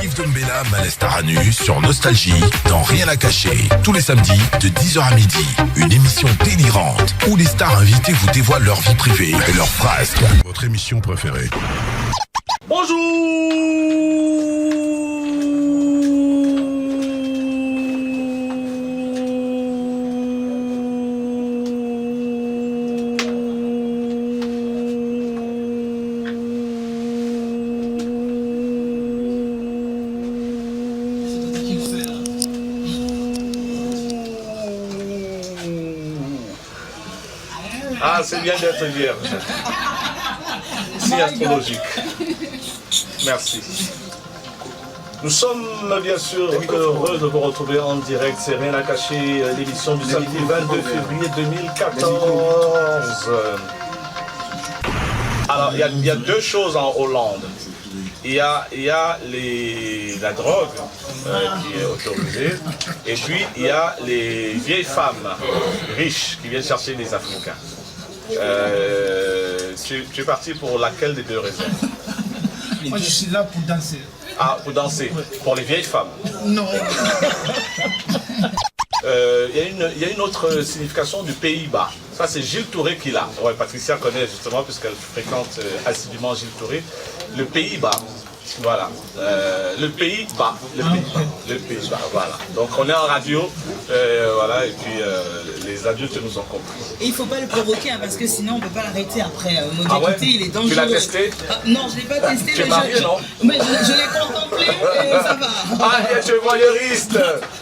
Yves Dombella, Malestaranu sur Nostalgie dans Rien à cacher. Tous les samedis de 10h à midi. Une émission délirante où les stars invitées vous dévoilent leur vie privée et leurs frasques. Votre émission préférée. Ah, c'est bien d'être vierge. Signe astrologique. Merci. Nous sommes bien sûr heureux de vous retrouver en direct. C'est Rien à cacher, l'émission du samedi 22 février 2014. Alors, il y a deux choses en Hollande. Il y a la drogue qui est autorisée, et puis il y a les vieilles femmes riches qui viennent chercher les Africains. Tu es parti pour laquelle des deux raisons? Moi je suis là pour danser. Ah, pour danser? Pour les vieilles femmes? Non. Il y a une autre signification du Pays-Bas. Ça, c'est Gilles Touré qui l'a. Ouais, Patricia connaît justement, puisqu'elle fréquente assidûment Gilles Touré. Le Pays-Bas. Voilà. Le Pays-Bas. Le Pays-Bas, voilà. Donc, on est en radio. Voilà, et puis les adultes nous ont compris. Et il ne faut pas le provoquer, hein, parce que sinon, on ne peut pas l'arrêter après. Ah ouais? Il est dangereux. Tu l'as testé? Non, je ne l'ai pas testé. Tu es marié, non? Mais je l'ai contemplé et ça va. Ah, tu es voyeuriste?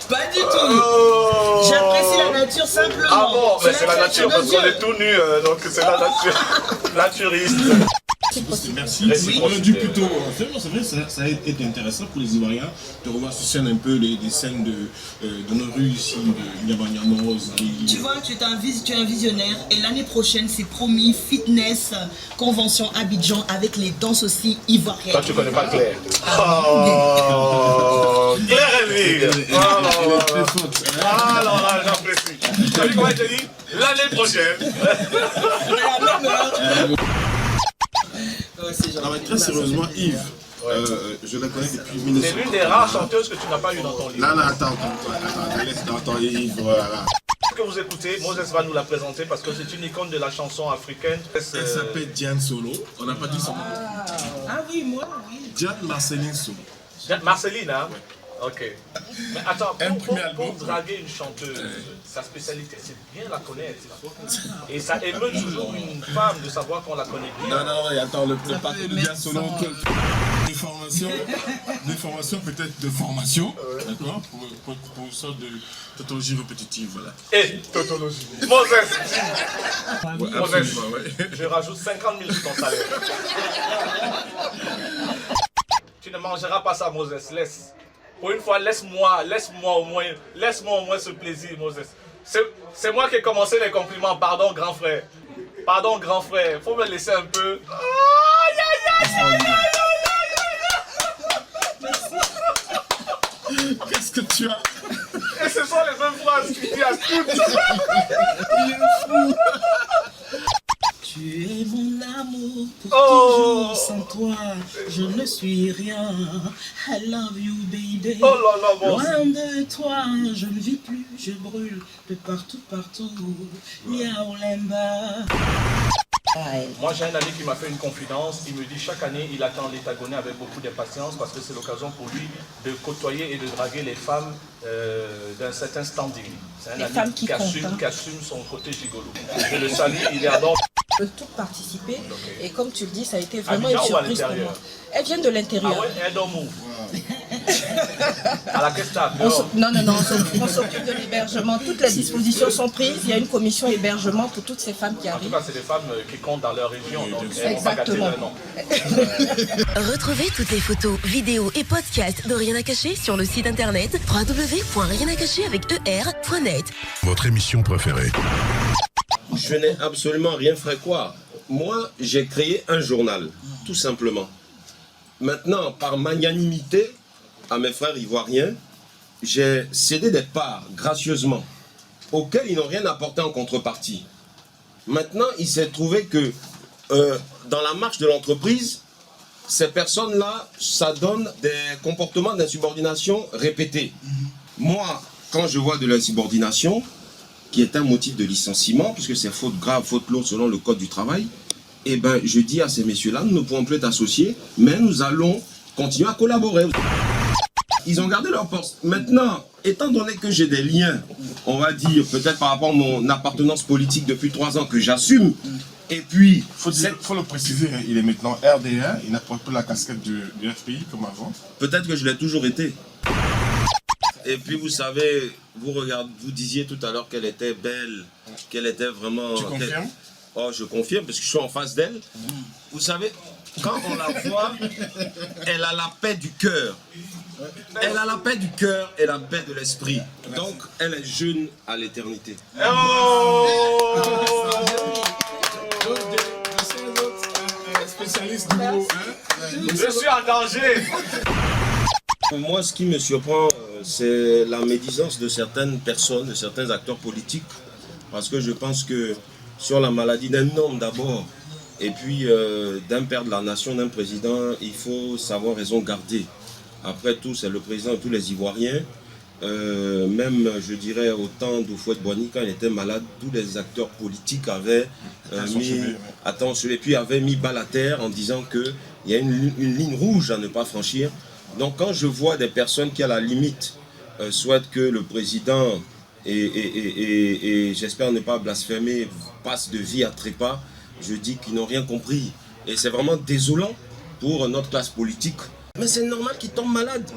Pas du tout. Oh. J'apprécie la nature simplement. Ah bon, mais c'est la nature parce qu'on est tout nus, donc c'est la nature. Naturiste. Merci. Du plutôt, c'est vrai, ça a été intéressant pour les Ivoiriens de revoir sur scène un peu les scènes de nos rues ici, de Niabanyamos. Tu vois, tu es un visionnaire et l'année prochaine, c'est promis, fitness, convention Abidjan avec les danses aussi ivoiriennes. Toi, tu connais pas Claire. Oh, Claire Elvire. Alors là, j'apprécie. Tu as vu comment je te dis? L'année prochaine. Très sérieusement, Yves, je la connais depuis 1900. C'est l'une des rares chanteuses que tu n'as pas eu dans ton livre. Là, attends, laisse dans Yves, voilà. Que vous écoutez, Moses va nous la présenter parce que c'est une icône de la chanson africaine. Elle s'appelle Diane Solo, on n'a pas dit son nom. Ah oui, moi, oui. Diane Marceline Solo. Marceline, hein? Ok. Mais attends, pour album, draguer une chanteuse, sa spécialité, c'est bien la connaître. Et ça émeut toujours une femme de savoir qu'on la connaît bien. Non, attends, le parti de Diane Solo, des formations peut-être de formation, d'accord, pour une sorte de tautologie répétitive, voilà. Et tautologie. Moses, Moses, ouais. je rajoute 50 000 sur ton salaire. Tu ne mangeras pas ça, Moses, laisse. Pour une fois, laisse-moi au moins ce plaisir, Moses. C'est moi qui ai commencé les compliments, pardon, grand frère. Pardon, grand frère, faut me laisser un peu. Qu'est-ce que tu as? Et ce sont les mêmes phrases qu'il dit à toutes. Il est fou. Tu es mon amour pour toujours, sans toi je ne suis rien. I love you baby. Oh là là, bon. Loin de toi je ne vis plus, je brûle de partout. Yaolemba. Moi j'ai un ami qui m'a fait une confidence, il me dit chaque année il attend l'Étagonais avec beaucoup d'impatience parce que c'est l'occasion pour lui de côtoyer et de draguer les femmes d'un certain standing. C'est un ami qui assume son côté gigolo. Je le salue, il est adore. peut toutes participer. Et comme tu le dis, ça a été vraiment une surprise pour moi. Elles viennent de l'intérieur. Ah ouais, elles dorment où? À la Kesta. Non, on s'occupe de l'hébergement. Toutes les dispositions sont prises. Il y a une commission hébergement pour toutes ces femmes qui arrivent. En tout cas, c'est des femmes qui comptent dans leur région. Donc exactement. Retrouvez toutes les photos, vidéos et podcasts de Rien à cacher sur le site internet www.rienàcacher.net. Votre émission préférée. Je n'ai absolument rien fait quoi. Moi, j'ai créé un journal, tout simplement. Maintenant, par magnanimité à mes frères ivoiriens, j'ai cédé des parts gracieusement, auxquelles ils n'ont rien apporté en contrepartie. Maintenant, il s'est trouvé que dans la marche de l'entreprise, ces personnes-là, ça donne des comportements d'insubordination répétés. Moi, quand je vois de l'insubordination, qui est un motif de licenciement, puisque c'est faute grave, faute lourde selon le code du travail, eh ben, je dis à ces messieurs-là, nous ne pourrons plus être associés, mais nous allons continuer à collaborer. Ils ont gardé leur poste. Maintenant, étant donné que j'ai des liens, on va dire, peut-être par rapport à mon appartenance politique depuis 3 ans que j'assume, et puis... Il faut le préciser, hein, il est maintenant RDA, il n'a pas plus la casquette du FPI comme avant. Peut-être que je l'ai toujours été. Et puis vous savez, vous disiez tout à l'heure qu'elle était belle, qu'elle était vraiment... Tu confirmes? Oh, je confirme, parce que je suis en face d'elle. Vous savez, quand on la voit, elle a la paix du cœur. Elle a la paix du cœur et la paix de l'esprit. Donc, elle est jeune à l'éternité. Spécialiste du mot, Je suis en danger. Moi, ce qui me surprend, c'est la médisance de certaines personnes, de certains acteurs politiques. Parce que je pense que sur la maladie d'un homme d'abord, et puis d'un père de la nation, d'un président, il faut savoir raison garder. Après tout, c'est le président de tous les Ivoiriens. Même, je dirais, au temps d'Houphouët-Boigny, quand il était malade, tous les acteurs politiques avaient mis attention, et puis avaient mis balle à terre en disant qu'il y a une ligne rouge à ne pas franchir. Donc quand je vois des personnes qui, à la limite, souhaitent que le président, et j'espère ne pas blasphémer, passe de vie à trépas, je dis qu'ils n'ont rien compris. Et c'est vraiment désolant pour notre classe politique. Mais c'est normal qu'ils tombent malades.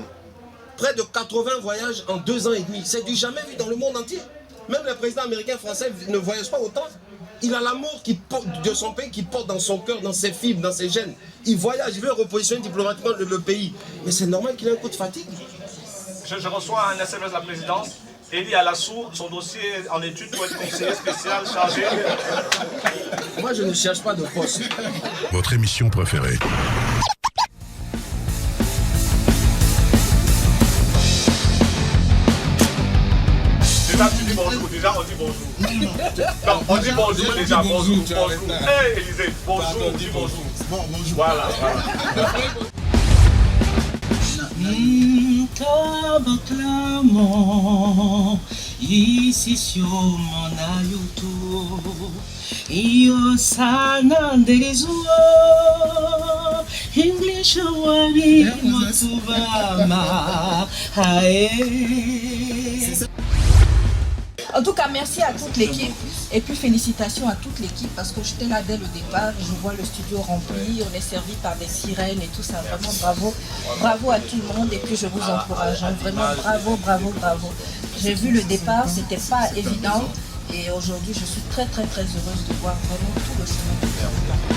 Près de 80 voyages en 2 ans et demi. C'est du jamais vu dans le monde entier. Même les présidents américains, français ne voyagent pas autant. Il a l'amour de son pays qui porte dans son cœur, dans ses fibres, dans ses gènes. Il voyage, il veut repositionner diplomatiquement le pays. Mais c'est normal qu'il ait un coup de fatigue. Je reçois un SMS de la présidence. Eli Alassou, son dossier en étude pour être conseiller spécial chargé. Moi, je ne cherche pas de poste. Votre émission préférée. Déjà, tu dis bonjour. Déjà, on dit bonjour. Non, on dit bonjour déjà. Bonjour. Hé, Élisée, bonjour. Dis bonjour. Bon, bonjour. Voilà. Clamant ici sur mon YouTube, io sananderizo English wari motubama ae. En tout cas, merci à toute l'équipe et puis félicitations à toute l'équipe parce que j'étais là dès le départ. Je vois le studio rempli, on est servi par des sirènes et tout ça. Vraiment bravo, bravo à tout le monde et puis je vous encourage. Hein. Vraiment bravo, bravo, bravo. J'ai vu le départ, c'était pas évident et aujourd'hui je suis très très très heureuse de voir vraiment tout le chemin.